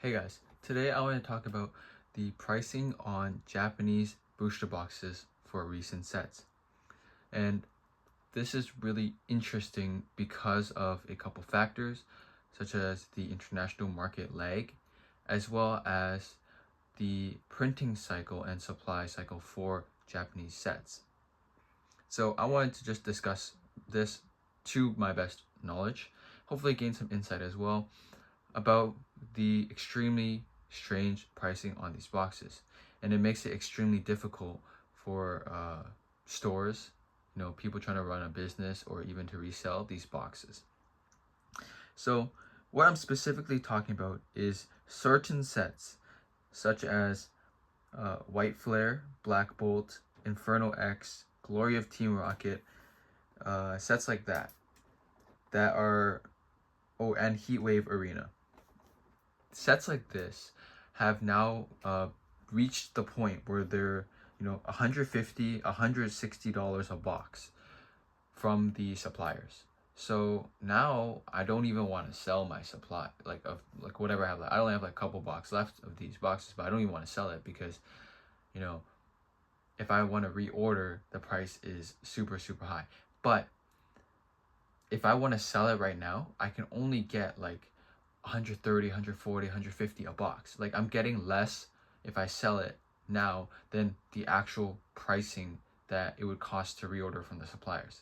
Hey guys, today I want to talk about the pricing on Japanese booster boxes for recent sets. And this is really interesting because of a couple factors, such as the international market lag, as well as the printing cycle and supply cycle for Japanese sets. So I wanted to just discuss this to my best knowledge, hopefully gain some insight as well about the extremely strange pricing on these boxes, and it makes it extremely difficult for stores, people trying to run a business or even to resell these boxes. So what I'm specifically talking about is certain sets such as White Flare, Black Bolt, Inferno X, Glory of Team Rocket, sets like that are, and Heatwave Arena. Sets like this have now reached the point where they're $150, $160 a box from the suppliers. So now I don't even want to sell my supply, like whatever I have. I only have like a couple boxes left of these boxes, but I don't even want to sell it because if I want to reorder, the price is super high. But if I want to sell it right now, I can only get like 130, 140, 150 a box. Like I'm getting less if I sell it now than the actual pricing that it would cost to reorder from the suppliers.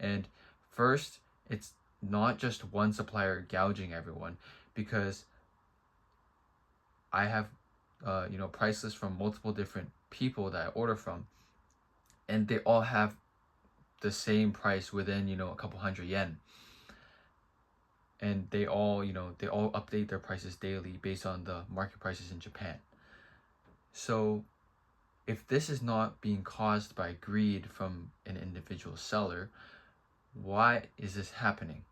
And first, it's not just one supplier gouging everyone, because I have price lists from multiple different people that I order from, and they all have the same price within a couple hundred yen, and they all update their prices daily based on the market prices in Japan. So if this is not being caused by greed from an individual seller, why is this happening?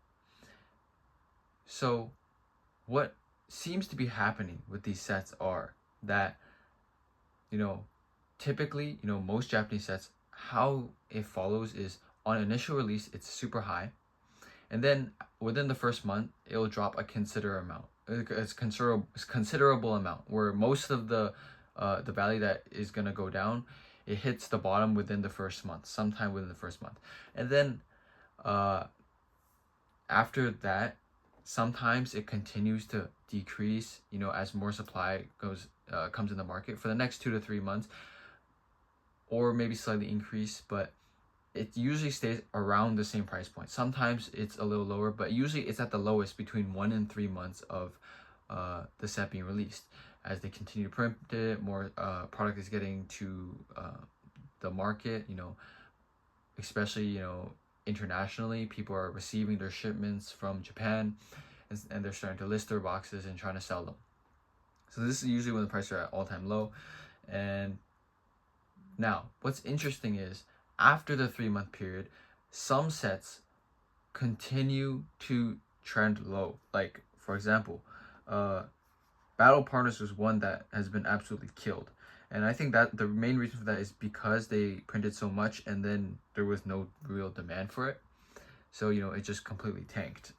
So what seems to be happening with these sets are that typically most Japanese sets, how it follows is on initial release it's super high, and then within the first month it'll drop a considerable amount. It's considerable amount, where most of the value that is gonna go down, it hits the bottom within the first month, sometime within the first month, and then after that, sometimes it continues to decrease. As more supply comes in the market for the next 2 to 3 months, or maybe slightly increase, but it usually stays around the same price point. Sometimes it's a little lower, but usually it's at the lowest between 1 and 3 months of the set being released. As they continue to print it, more product is getting to the market, especially internationally. People are receiving their shipments from Japan, and they're starting to list their boxes and trying to sell them. So this is usually when the prices are at all-time low. And now what's interesting is, after the 3-month period, some sets continue to trend low. Like, for example, Battle Partners was one that has been absolutely killed. And I think that the main reason for that is because they printed so much and then there was no real demand for it. So, it just completely tanked.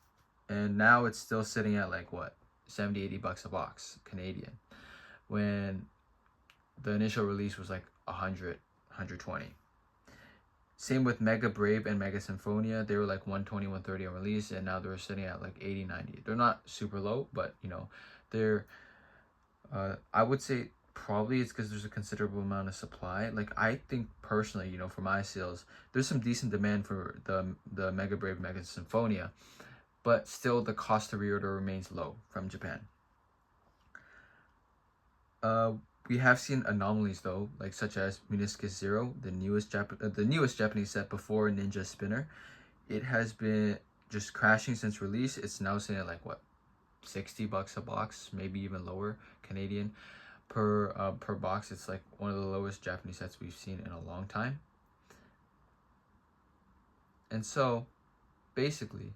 And now it's still sitting at like what, 70, 80 bucks a box Canadian, when the initial release was like 100, 120. Same with Mega Brave and Mega Symphonia. They were like 120, 130 on release, and now they're sitting at like 80, 90. They're not super low, but they're I would say probably it's because there's a considerable amount of supply. Like I think personally, for my sales, there's some decent demand for the Mega Brave, Mega Symphonia, but still the cost to reorder remains low from Japan. We have seen anomalies though, like such as Meniscus Zero, the newest Japanese set before Ninja Spinner. It has been just crashing since release. It's now sitting at like what, 60 bucks a box, maybe even lower Canadian per box. It's like one of the lowest Japanese sets we've seen in a long time. And so basically,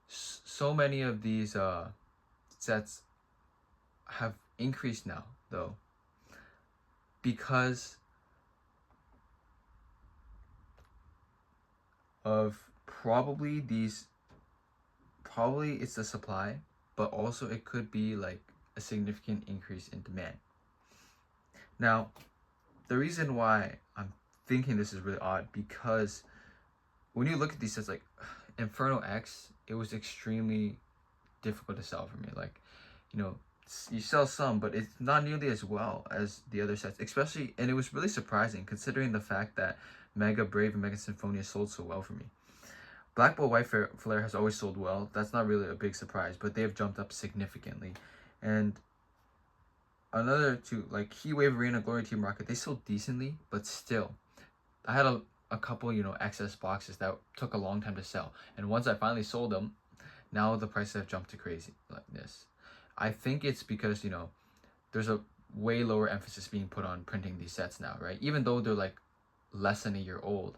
so many of these sets have increased now though, because of probably it's the supply, but also it could be like a significant increase in demand. Now, the reason why I'm thinking this is really odd, because when you look at these sets like Inferno X, it was extremely difficult to sell for me. Like, you know, you sell some, but it's not nearly as well as the other sets, especially, and it was really surprising considering the fact that Mega Brave and Mega Symphonia sold so well for me. Black Bolt White Flare has always sold well. That's not really a big surprise, but they have jumped up significantly. And another two, like Heat Wave Arena, Glory Team Rocket, they sold decently, but still, I had a couple, you know, excess boxes that took a long time to sell. And once I finally sold them, now the prices have jumped to crazy like this. I think it's because, you know, there's a way lower emphasis being put on printing these sets now, right? Even though they're like less than a year old,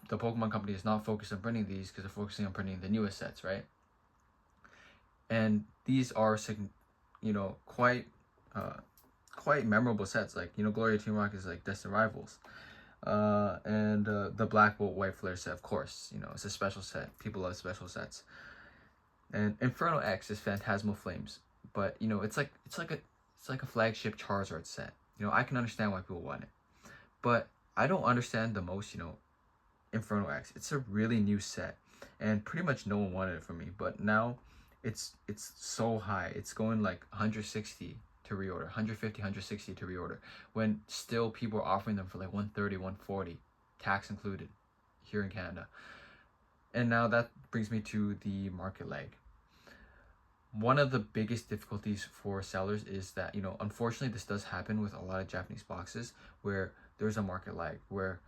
the Pokemon company is not focused on printing these because they're focusing on printing the newest sets, right? And these are, you know, quite memorable sets. Like, you know, Gloria Team Rocket is like Destined Rivals. And the Black Bolt White Flare set, of course, you know, it's a special set. People love special sets. And Inferno X is Phantasmal Flames, but you know, it's like a flagship Charizard set. You know, I can understand why people want it, but I don't understand the most, you know, Inferno X. It's a really new set, and pretty much no one wanted it from me. But now, it's so high. It's going like 160 to reorder, 150, 160 to reorder, when still people are offering them for like 130, 140, tax included, here in Canada. And now that brings me to the market lag. One of the biggest difficulties for sellers is that, you know, unfortunately this does happen with a lot of Japanese boxes where there's a market lag, where,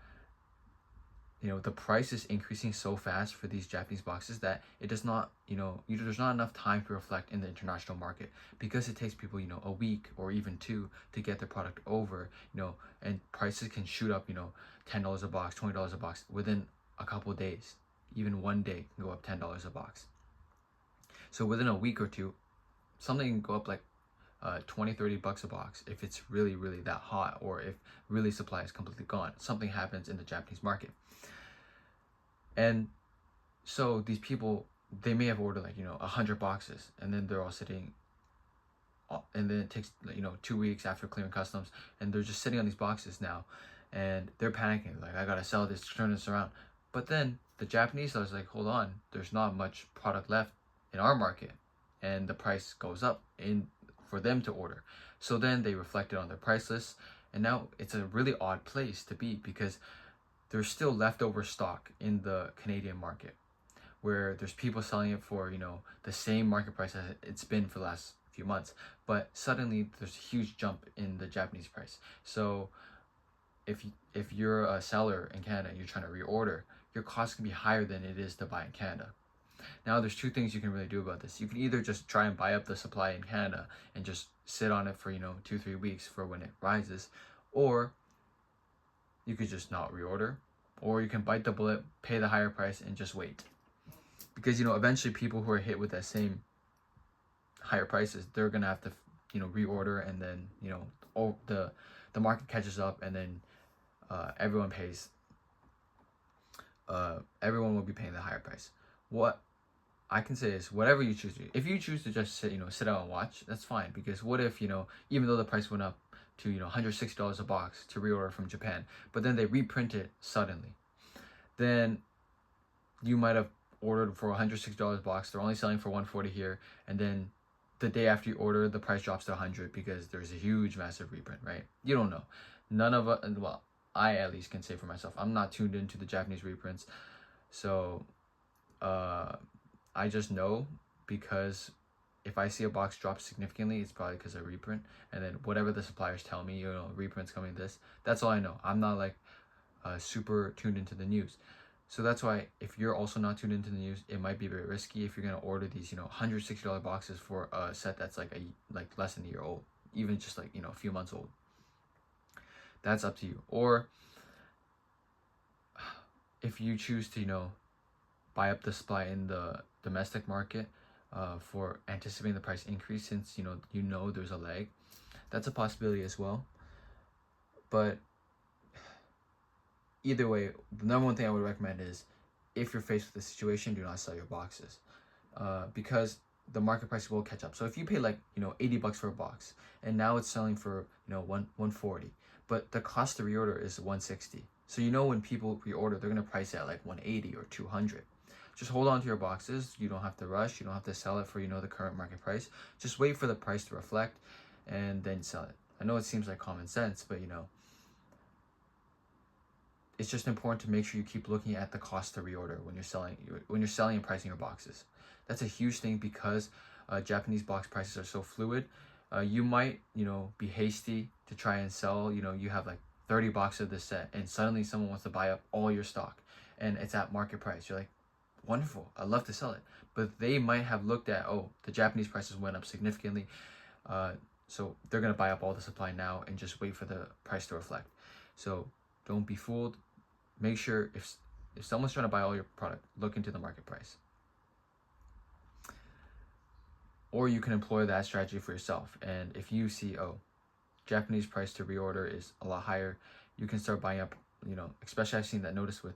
you know, the price is increasing so fast for these Japanese boxes that it does not, you know, there's not enough time to reflect in the international market, because it takes people, you know, a week or even two to get their product over, you know, and prices can shoot up, you know, $10 a box, $20 a box within a couple of days. Even one day can go up $10 a box. So within a week or two, something can go up like 20, 30 bucks a box if it's really, really that hot, or if really supply is completely gone. Something happens in the Japanese market. And so these people, they may have ordered like, you know, 100 boxes, and then they're all sitting, and then it takes, you know, 2 weeks after clearing customs, and they're just sitting on these boxes now, and they're panicking, like, I gotta sell this, turn this around. But then the Japanese sellers like, hold on, there's not much product left in our market, and the price goes up for them to order. So then they reflect it on their price list, and now it's a really odd place to be, because there's still leftover stock in the Canadian market, where there's people selling it for, you know, the same market price as it's been for the last few months, but suddenly there's a huge jump in the Japanese price. So if you're a seller in Canada and you're trying to reorder, your cost can be higher than it is to buy in Canada. Now, there's two things you can really do about this. You can either just try and buy up the supply in Canada and just sit on it for, you know, 2-3 weeks for when it rises, or you could just not reorder, or you can bite the bullet, pay the higher price, and just wait. Because, you know, eventually people who are hit with that same higher prices, they're gonna have to, you know, reorder, and then, you know, the market catches up, and then everyone pays. Everyone will be paying the higher price. What I can say is, whatever you choose to do, if you choose to just sit, you know, sit out and watch, that's fine. Because what if, you know, even though the price went up to, you know, $160 a box to reorder from Japan, but then they reprint it suddenly, then you might have ordered for $160 a box, they're only selling for $140 here, and then the day after you order, the price drops to $100 because there's a huge, massive reprint, right? You don't know. None of us, well, I at least can say for myself, I'm not tuned into the Japanese reprints, so I just know, because if I see a box drop significantly, it's probably because of reprint, and then whatever the suppliers tell me, you know, reprint's coming, that's all I know. I'm not like super tuned into the news. So that's why, if you're also not tuned into the news, it might be very risky if you're gonna order these, you know, $160 boxes for a set that's like less than a year old, even just like, you know, a few months old. That's up to you. Or if you choose to, you know, buy up the supply in the domestic market for anticipating the price increase, since you know there's a lag, that's a possibility as well. But either way, the number one thing I would recommend is, if you're faced with this situation, do not sell your boxes. because the market price will catch up. So if you pay like, you know, $80 for a box, and now it's selling for, you know, 140, but the cost to reorder is 160. So you know when people reorder, they're gonna price it at like 180 or 200. Just hold on to your boxes. You don't have to rush. You don't have to sell it for, you know, the current market price. Just wait for the price to reflect and then sell it. I know it seems like common sense, but you know, it's just important to make sure you keep looking at the cost to reorder when you're selling and pricing your boxes. That's a huge thing because Japanese box prices are so fluid. You might, you know, be hasty to try and sell. You know, you have like 30 boxes of this set, and suddenly someone wants to buy up all your stock, and it's at market price. You're like, wonderful, I'd love to sell it, but they might have looked at, oh, the Japanese prices went up significantly, so they're gonna buy up all the supply now and just wait for the price to reflect. So don't be fooled. Make sure if someone's trying to buy all your product, look into the market price. Or you can employ that strategy for yourself. And if you see, oh, Japanese price to reorder is a lot higher, you can start buying up, you know, especially I've seen that notice with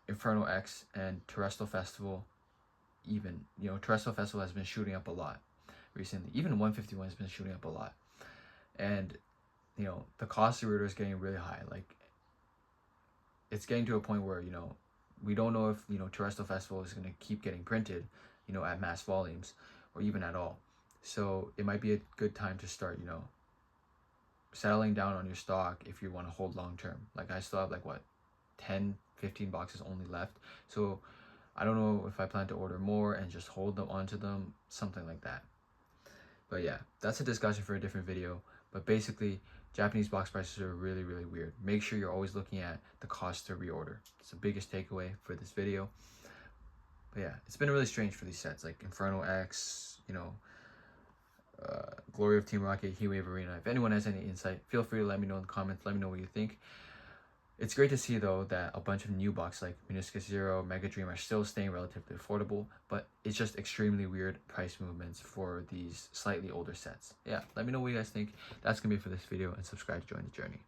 Inferno X and Terrestrial Festival. Even, you know, Terrestrial Festival has been shooting up a lot recently. Even 151 has been shooting up a lot. And, you know, the cost of reorder is getting really high. Like, it's getting to a point where, you know, we don't know if, you know, Terrestrial Festival is going to keep getting printed, you know, at mass volumes or even at all. So it might be a good time to start, you know, settling down on your stock if you want to hold long term. Like I still have like what, 10, 15 boxes only left. So I don't know if I plan to order more and just hold them onto them, something like that. But yeah, that's a discussion for a different video. But basically, Japanese box prices are really, really weird. Make sure you're always looking at the cost to reorder. It's the biggest takeaway for this video. But yeah, it's been really strange for these sets like Inferno X, you know, Glory of Team Rocket, Heatwave Arena. If anyone has any insight, feel free to let me know in the comments. Let me know what you think. It's great to see though that a bunch of new box like Meniscus Zero, Mega Dream are still staying relatively affordable, but it's just extremely weird price movements for these slightly older sets. Yeah, let me know what you guys think. That's gonna be it for this video, and subscribe to join the journey.